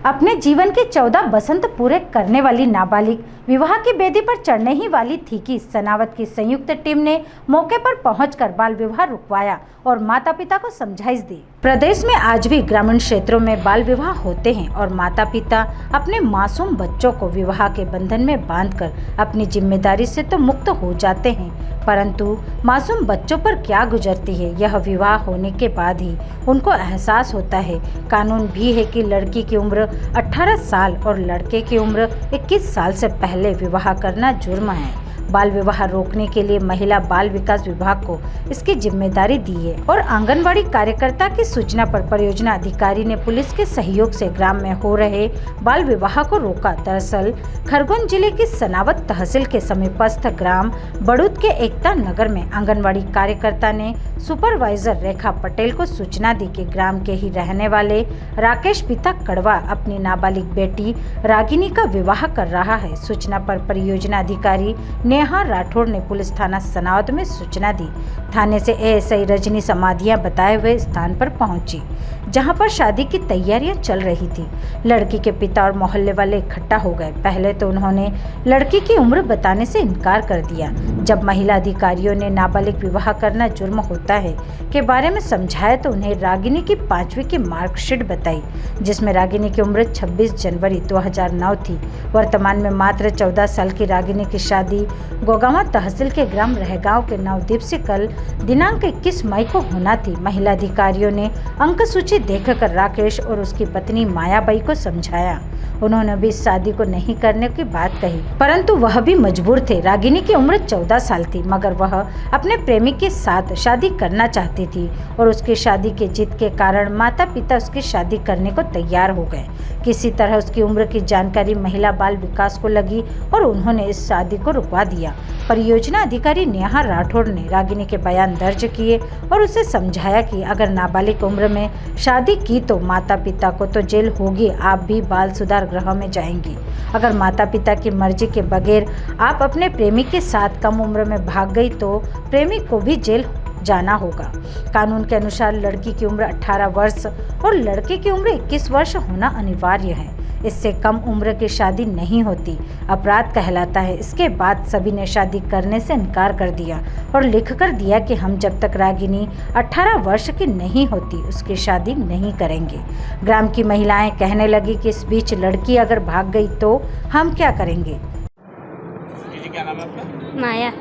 अपने जीवन के 14 बसंत पूरे करने वाली नाबालिग विवाह की बेदी पर चढ़ने ही वाली थी कि सनावद की संयुक्त टीम ने मौके पर पहुंचकर बाल विवाह रुकवाया और माता पिता को समझाइश दी। प्रदेश में आज भी ग्रामीण क्षेत्रों में बाल विवाह होते हैं और माता पिता अपने मासूम बच्चों को विवाह के बंधन में बांधकर अपनी जिम्मेदारी से तो मुक्त हो जाते हैं, परंतु मासूम बच्चों पर क्या गुजरती है यह विवाह होने के बाद ही उनको एहसास होता है। कानून भी है कि लड़की की उम्र 18 साल और लड़के की उम्र 21 साल से पहले विवाह करना जुर्म है। बाल विवाह रोकने के लिए महिला बाल विकास विभाग को इसकी जिम्मेदारी दी है और आंगनबाड़ी कार्यकर्ता की सूचना पर परियोजना अधिकारी ने पुलिस के सहयोग से ग्राम में हो रहे बाल विवाह को रोका। दरअसल खरगोन जिले की सनावद तहसील के समीपस्थ ग्राम बड़ूद के एकता नगर में आंगनबाड़ी कार्यकर्ता ने सुपरवाइजर रेखा पटेल को सूचना दी कि ग्राम के ही रहने वाले राकेश पिता कड़वा अपनी नाबालिग बेटी रागिनी का विवाह कर रहा है। सूचना पर परियोजना अधिकारी नेहा राठौड़ ने पुलिस थाना सनावद में सूचना दी। थाने से एएसआई रजनी समाधियां बताए हुए स्थान पर पहुंची, जहां पर शादी की तैयारियां चल रही थी। लड़की के पिता और मोहल्ले वाले इकट्ठा हो गए। पहले तो उन्होंने लड़की की उम्र बताने से इनकार कर दिया। जब महिला अधिकारियों ने नाबालिग विवाह करना जुर्म होता है के बारे में समझाया तो उन्हें रागिनी की 5वीं की मार्कशीट बताई, जिसमें रागिनी की उम्र 26 जनवरी 2009 थी। वर्तमान में मात्र 14 साल की रागिनी की शादी गोगावा तहसील के ग्राम रहगांव के नवदीप से कल दिनांक 21 मई को होना थी। महिला अधिकारियों ने अंक सूची देखकर राकेश और उसकी पत्नी मायाबाई को समझाया। उन्होंने भी इस शादी को नहीं करने की बात कही, परंतु वह भी मजबूर थे। रागिनी की उम्र 14 साल थी, मगर वह अपने प्रेमी के साथ शादी करना चाहती थी और उसकी शादी के जिद के कारण माता पिता उसकी शादी करने को तैयार हो गए। किसी तरह उसकी उम्र की जानकारी महिला बाल विकास को लगी और उन्होंने इस शादी को रुकवा दिया। परियोजना अधिकारी नेहा राठौड़ ने रागिनी के बयान दर्ज किए और उसे समझाया कि अगर नाबालिग उम्र में शादी की तो माता पिता को तो जेल होगी, आप भी बाल सुधार गृह में जाएंगी। अगर माता पिता की मर्जी के बगैर आप अपने प्रेमी के साथ कम उम्र में भाग गई तो प्रेमी को भी जेल जाना होगा। कानून के अनुसार लड़की की उम्र 18 वर्ष और लड़के की उम्र 21 वर्ष होना अनिवार्य है। इससे कम उम्र की शादी नहीं होती, अपराध कहलाता है। इसके बाद सभी ने शादी करने से इनकार कर दिया और लिख कर दिया कि हम जब तक रागिनी 18 वर्ष की नहीं होती उसकी शादी नहीं करेंगे। ग्राम की महिलाएं कहने लगी कि इस बीच लड़की अगर भाग गई तो हम क्या करेंगे। जी, क्या नाम है आपका? माया।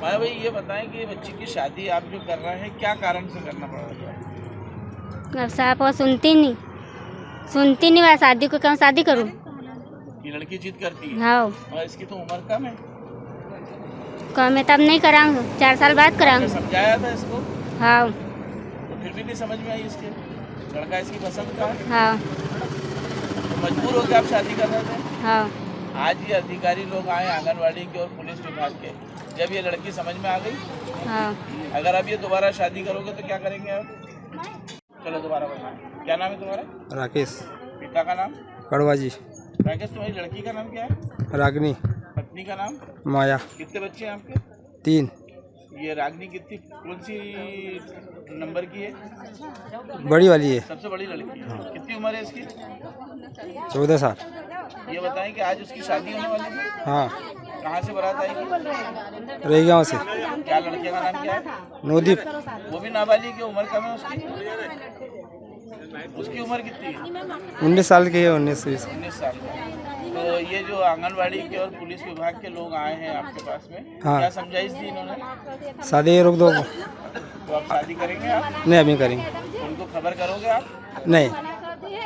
माया भाई, ये बताएं कि बच्ची की शादी आप जो कर रहे हैं क्या कारण से करना पड़ रहा है? अब साहब वो सुनती नहीं मैं शादी को क्यों शादी करूं? ये लड़की जिद करती है। हाँ, और इसकी तो उम्र कम है। कम है तब नहीं कराऊंगा, 4 साल बाद कराऊंगा। समझाया था इसको? हाँ। तो फिर भी नहीं समझ में आई इसके? लड़का इसकी पसंद का है? हाँ। तो मजबूर हो के आप शादी कर रहे थे? हाँ। आज ये अधिकारी लोग आए आंगनबाड़ी के और पुलिस विभाग के, जब ये लड़की समझ में आ गई, हाँ। अगर आप ये दोबारा शादी करोगे तो क्या करेंगे आप? चलो दोबारा बताओ, क्या नाम है तुम्हारा? राकेश। पिता का नाम? कड़वा जी। राकेश, तुम्हारी लड़की का नाम क्या है? रागनी। पत्नी का नाम? माया। कितने बच्चे हैं आपके? 3। ये रागनी कितनी कौन सी नंबर की है? बड़ी वाली है। सबसे बड़ी लड़की है। कितनी उम्र है इसकी? 14 साल। ये बताएं कि आज उसकी शादी होने वाली है? हाँ। कहाँ से बारात आएगी? रहगांव से। क्या लड़के का नाम क्या है? नवदीप। वो भी नाबालिग की उम्र कम है उसकी? उसकी उम्र कितनी है? 19 साल की है। 19-20। 19 साल का। तो ये जो आंगनबाड़ी के और पुलिस विभाग के लोग आए हैं आपके पास में, हाँ। क्या समझाइश दी इन्होंने? शादी रोक दो। तो आप शादी करेंगे आप? नहीं, अभी करेंगे। उनको खबर करोगे आप? नहीं।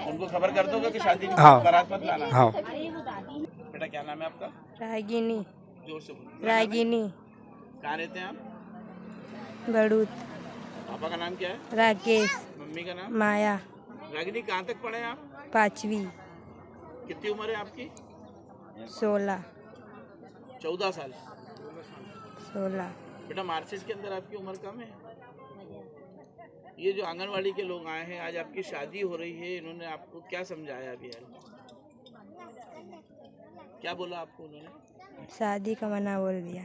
उनको खबर कर दोगे कि शादी में हाँ। बारात मत लाना? हाँ। बेटा, क्या नाम है आपका? रागिनी। जोर से बोलो। रागिनी। कहाँ रहते हैं आप? बड़ूद। पापा का नाम क्या है? राकेश। मम्मी का नाम? माया। रागिनी, कहाँ तक पढ़े हैं आप? 5वीं। कितनी उम्र है आपकी? 16। 14 साल। 16। बेटा, मार्कशीट के अंदर आपकी उम्र कम है। ये जो आंगनवाड़ी के लोग आए हैं, आज आपकी शादी हो रही है, इन्होंने आपको क्या समझाया अभी? क्या बोला आपको उन्होंने? शादी का मना बोल दिया।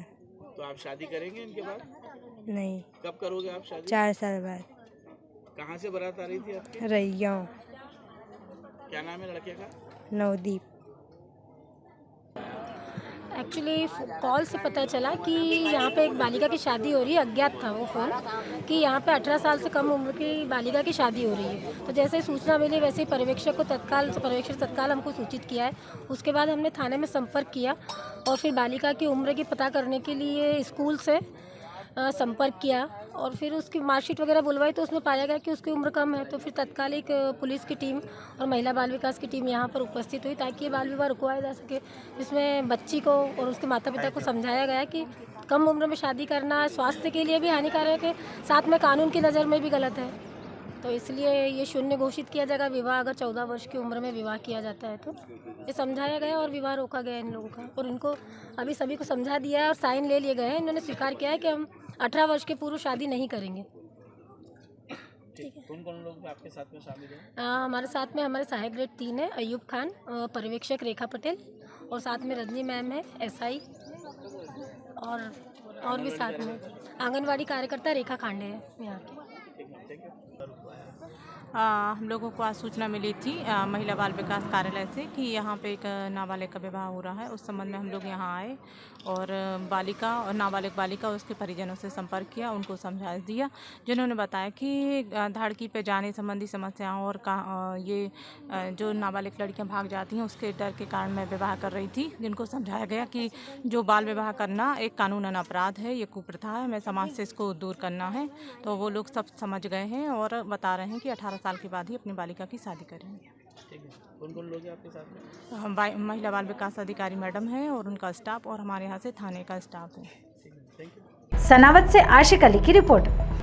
तो आप शादी करेंगे इनके बाद? नहीं। कब करोगे आप शादी? 4 साल बाद। कहाँ से बारात आ रही थी आपकी? रहगांव। क्या नाम है लड़के का? नवदीप। एक्चुअली कॉल से पता चला कि यहाँ पे एक बालिका की शादी हो रही है। अज्ञात था वो फ़ोन कि यहाँ पे 18 साल से कम उम्र की बालिका की शादी हो रही है। तो जैसे ही सूचना मिली वैसे ही पर्यवेक्षक तत्काल हमको सूचित किया है। उसके बाद हमने थाने में संपर्क किया और फिर बालिका की उम्र की पता करने के लिए स्कूल से संपर्क किया और फिर उसकी मार्कशीट वगैरह बुलवाई तो उसमें पाया गया कि उसकी उम्र कम है। तो फिर तत्काल एक पुलिस की टीम और महिला बाल विकास की टीम यहाँ पर उपस्थित हुई ताकि ये बाल विवाह रुकवाया जा सके। इसमें बच्ची को और उसके माता पिता को समझाया गया कि कम उम्र में शादी करना स्वास्थ्य के लिए भी हानिकारक है, साथ में कानून की नज़र में भी गलत है। तो इसलिए ये शून्य घोषित किया जाएगा। विवाह अगर 14 वर्ष की उम्र में विवाह किया जाता है तो ये समझाया गया और विवाह रोका गया इन लोगों का। और इनको अभी सभी को समझा दिया है और साइन ले लिए गए हैं। इन्होंने स्वीकार किया है कि हम 18 वर्ष के पूर्व शादी नहीं करेंगे। कौन कौन लोग आपके साथ में शामिल हैं? हमारे साथ में हमारे सहायक ग्रेड 3 है अयूब खान, पर्यवेक्षक रेखा पटेल और साथ में रजनी मैम है SI और भी साथ में आंगनवाड़ी कार्यकर्ता रेखा खांडे है यहाँ की। हम लोगों को आज सूचना मिली थी महिला बाल विकास कार्यालय से कि यहाँ पे एक नाबालिग का विवाह हो रहा है। उस संबंध में हम लोग यहाँ आए और नाबालिग बालिका उसके परिजनों से संपर्क किया, उनको समझा दिया, जिन्होंने बताया कि धड़की पे जाने संबंधी समस्याओं और ये जो नाबालिग लड़कियाँ भाग जाती हैं उसके डर के कारण मैं विवाह कर रही थी। जिनको समझाया गया कि जो बाल विवाह करना एक कानूनन अपराध है, ये कुप्रथा है, मैं समाज से इसको दूर करना है। तो वो लोग सब समझ गए हैं और बता रहे हैं कि 18 साल के बाद ही अपनी बालिका की शादी करेंगे। ठीक है। कौन कौन लोग हैं आपके साथ में? महिला बाल विकास अधिकारी मैडम है और उनका स्टाफ और हमारे यहाँ से थाने का स्टाफ है। सनावद से आशिक अली की रिपोर्ट।